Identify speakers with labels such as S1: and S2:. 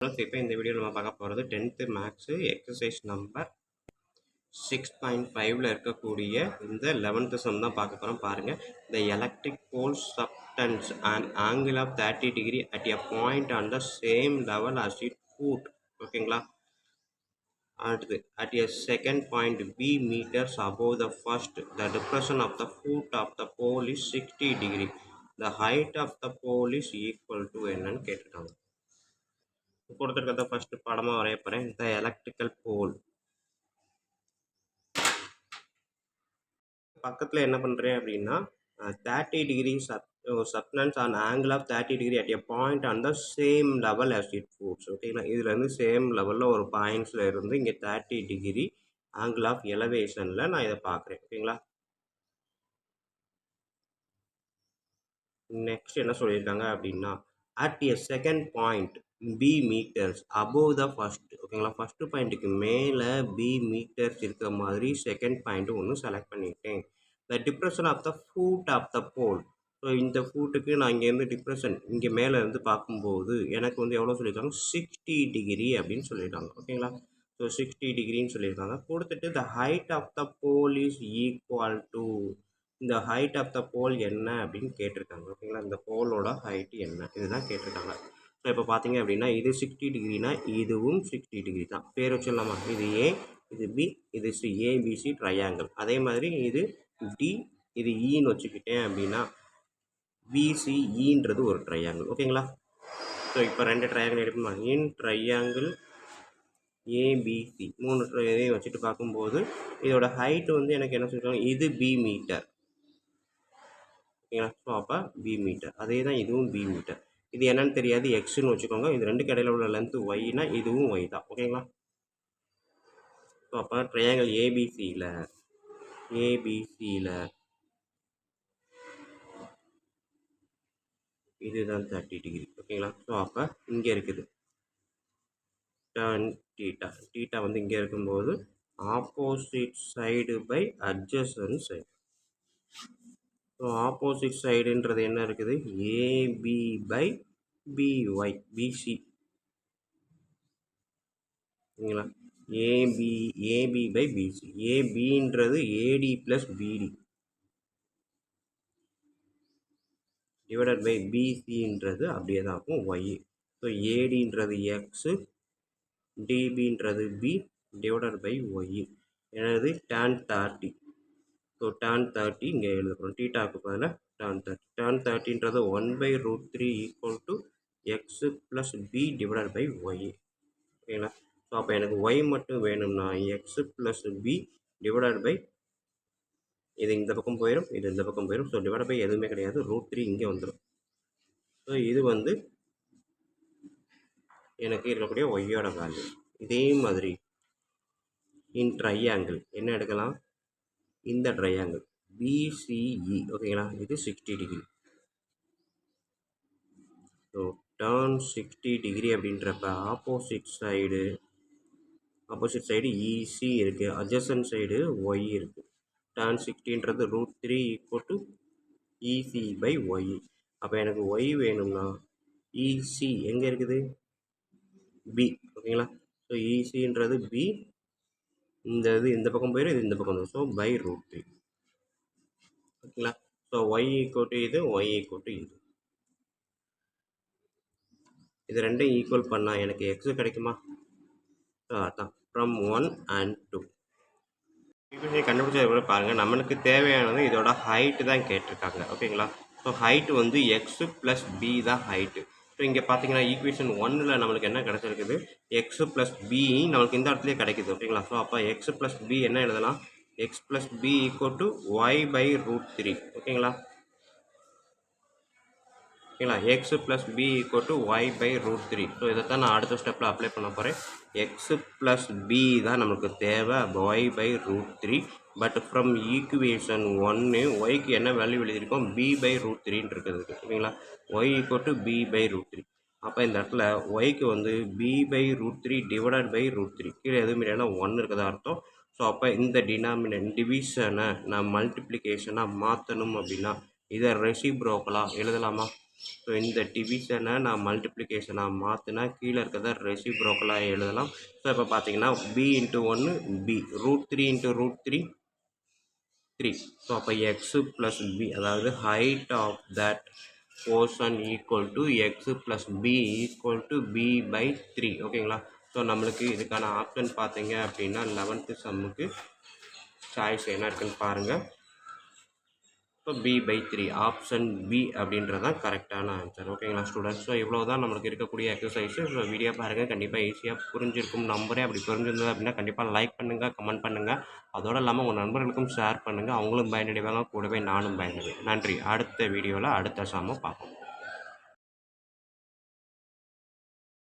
S1: இப்போ இந்த வீடியோவில் நம்ம பார்க்க போகிறது 10th மேக்ஸு எக்ஸசைஸ் நம்பர் 6.5ல் இருக்கக்கூடிய இந்த 11th சம் தான் பார்க்க போகிறோம். பாருங்கள், the electric pole subtends an angle of 30 degree at a point on the same level as its foot. ஓகேங்களா? அடுத்து at a second point b meters above the first, the depression of the foot of the pole is 60 degree. The height of the pole is equal to என்னன்னு கேட்டிருக்காங்க. கொடுத்துருக்கிறத first படமாக வரைய போகிறேன். இந்த electrical போல் பக்கத்தில் என்ன பண்ணுறேன் அப்படின்னா 30 degree subtends an angle of 30 degree at a point on the same level as it foots. ஓகேங்களா? இதுலேருந்து சேம் லெவலில் ஒரு பாயிண்ட்ஸில் இருந்து இங்கே 30 டிகிரி ஆங்கிள் ஆஃப் எலவேஷனில் நான் இதை பார்க்குறேன். ஓகேங்களா? நெக்ஸ்ட் என்ன சொல்லியிருக்காங்க அப்படின்னா at a second point b meters above the first. ஓகேங்களா? ஃபர்ஸ்ட் பாயிண்ட்டுக்கு மேலே b மீட்டர்ஸ் இருக்கிற மாதிரி செகண்ட் பாயிண்ட் ஒன்று செலக்ட் பண்ணிட்டேன். the depression of the foot of the pole. So இந்த ஃபூட்டுக்கு நான் இங்கேருந்து டிப்ரெஷன் இங்கே மேலே இருந்து பார்க்கும்போது எனக்கு வந்து எவ்வளோ சொல்லியிருக்காங்க, 60 டிகிரி அப்படின்னு சொல்லியிருக்காங்க. ஓகேங்களா? ஸோ 60 டிகிரின்னு சொல்லியிருக்காங்க. கொடுத்துட்டு the height of the pole is equal to, இந்த ஹைட் ஆஃப் த போல் என்ன அப்படின்னு கேட்டிருக்காங்க. ஓகேங்களா? இந்த போலோட ஹைட் என்ன, இதுதான் கேட்டிருக்காங்க. ஸோ இப்போ பார்த்தீங்க அப்படின்னா இது 60 டிகிரினா இதுவும் 60 டிகிரி தான். பேர் வச்சிடலாமா? இது ஏ, இது பி, இது சி, ஏபிசி ட்ரையாங்கிள். அதே மாதிரி இது டி, இது ஈன்னு வச்சுக்கிட்டேன் அப்படின்னா பிசிஇன்றது ஒரு ட்ரையாங்கிள். ஓகேங்களா? ஸோ இப்போ ரெண்டு ட்ரையாங்கிள் எடுப்போமா? இன் ட்ரையாங்கிள் ஏபிசி மூணு இதையும் வச்சுட்டு பார்க்கும்போது இதோட ஹைட் வந்து எனக்கு என்ன சொல்லியிருக்காங்க, இது பி மீட்டர். ஓகேங்களா? ஸோ அப்போ பி மீட்டர். அதே தான் இதுவும் பி மீட்டர். இது என்னன்னு தெரியாது, எக்ஸ்ன்னு வச்சுக்கோங்க. இது ரெண்டு கடையில் உள்ள லென்த்து ஒய்னா இதுவும் ஒய் தான். ஓகேங்களா? ஸோ அப்போ ட்ரையாங்கிள் ஏபிசியில் இதுதான் 30 டிகிரி. ஓகேங்களா? ஸோ அப்போ இங்கே இருக்குது டான் டீட்டா. டீட்டா வந்து இங்கே இருக்கும்போது opposite side by adjacent side. So opposite சைடுன்றது என்ன இருக்குது, ஏபி பை பிஒய், பிசி. ஓகேங்களா? AB by BC. ஏபின்றது AD plus BD divided by பிசின்றது அப்படியே தான் இருக்கும் ஒய். ஸோ ஏடின்றது எக்ஸு, டிபின்றது பி டிவைடட் பை ஒய். எனது tan 30. ஸோ tan 30 இங்கே எழுதுகிறோம். டீட்டாவுக்கு பதிலாக tan 30. tan 30ன்றது 1/√3 equal to x plus B divided by y. ஓகேங்களா? ஸோ அப்போ எனக்கு ஒய் மட்டும் வேணும்னா x plus B divided by, இது இந்த பக்கம் போயிடும், இது இந்த பக்கம் போயிடும். ஸோ டிவைட் பை எதுவுமே கிடையாது, √3 இங்கே வந்துடும். ஸோ இது வந்து எனக்கு இருக்கக்கூடிய ஒய்யோட வேல்யூ. இதே மாதிரி இன் ட்ரையாங்கிள் என்ன எடுக்கலாம், இந்த ட்ரையாங்கிள் பிசிஇ. ஓகேங்களா? இது 60 டிகிரி. ஸோ டர்ன் 60 டிகிரி அப்படின்றப்ப ஆப்போசிட் சைடு இசி இருக்குது, அட்ஜசன்ட் சைடு ஒய் இருக்குது. tan 60ன்றது √3 equal to EC by y. அப்போ எனக்கு ஒய் வேணும்னா இசி எங்கே இருக்குது, பி. ஓகேங்களா? ஸோ இசின்றது பி, இந்த இது இந்த பக்கம் போயிடும், இது இந்த பக்கம் வந்துடும். So by √3. ஓகேங்களா? ஸோ ஒய் ஈக்குவல் டு இது, ஒய் ஈக்குவல் டு இது. இது ரெண்டும் ஈக்குவல் பண்ணால் எனக்கு எக்ஸு கிடைக்குமா? ஸோ அதான் ஃப்ரம் 1 and 2. ஈக்குவேஷன் கண்டுபிடிச்சது கூட பாருங்கள், நம்மளுக்கு தேவையானது இதோட ஹைட்டு தான் கேட்டிருக்காங்க. ஓகேங்களா? ஸோ ஹைட்டு வந்து எக்ஸு ப்ளஸ் பி தான் ஹைட்டு. ஸோ இங்கே பார்த்தீங்கன்னா ஈக்குவேஷன் 1ல் நம்மளுக்கு என்ன கிடச்சிருக்குது, எக்ஸு ப்ளஸ் பி நம்மளுக்கு இந்த இடத்துலேயே கிடைக்குது. ஓகேங்களா? ஸோ அப்போ எக்ஸு ப்ளஸ் பி என்ன எழுதலாம், x plus p equal to y by √3. ஓகேங்களா? ஓகேங்களா? X plus p equal to y by √3. So இதைத்தான் நான் அடுத்த ஸ்டெப்பில் அப்ளை பண்ண போகிறேன். எக்ஸு ப்ளஸ் பி தான் நம்மளுக்கு தேவை, y by √3. But from equation 1 ஒய்க்கு என்ன வேல்யூ எழுதியிருக்கோம், பி பை √3ன்னு இருக்கிறது. ஓகேங்களா? Y equal to p by √3. அப்போ இந்த இடத்துல ஒய்க்கு வந்து பி பை √3 டிவைடட் பை √3, கீழே எதுவும் இல்லைன்னா 1 இருக்கிறதா அர்த்தம். ஸோ அப்போ இந்த டிவிஷனை நான் மல்டிப்ளிகேஷனாக மாற்றணும் அப்படின்னா இதை ரெசிப்ரோக்கலாக எழுதலாமா? ஸோ இந்த டிவிஷனை நான் மல்டிப்ளிகேஷனாக மாற்றினா கீழே இருக்கிறத ரெசிப்ரோக்கலாக எழுதலாம். ஸோ இப்போ பார்த்தீங்கன்னா பி இன்ட்டு ஒன்று பி, √3 இன்ட்டு √3 3. ஸோ அப்போ எக்ஸு ப்ளஸ் பி, அதாவது height of that portion equal to x plus p equal to p by 3. ஓகேங்களா? ஸோ நம்மளுக்கு இதுக்கான ஆப்ஷன் பார்த்தீங்க அப்படின்னா 11th சம்முக்கு சாய்ஸ் என்ன இருக்குன்னு பாருங்கள். So p by 3, option B அப்படின்றது தான் கரெக்டான ஆன்சர். ஓகேங்களா ஸ்டூடெண்ட்ஸ்? ஸோ இவ்வளோ தான் நம்மளுக்கு இருக்கக்கூடிய எக்ஸசைஸு. ஸோ வீடியோ பாருங்கள், கண்டிப்பாக ஈஸியாக புரிஞ்சிருக்கும் நம்புறேன். அப்படி புரிஞ்சிருந்தது அப்படின்னா கண்டிப்பாக லைக் பண்ணுங்கள், கமெண்ட் பண்ணுங்கள். அதோடு இல்லாமல் உங்கள் நண்பர்களுக்கும் ஷேர் பண்ணுங்கள். அவங்களும் பயனடைவாங்க, கூடவே நானும் பயனடைவேன். நன்றி. அடுத்த வீடியோவில் அடுத்த சம்மை பார்ப்போம்.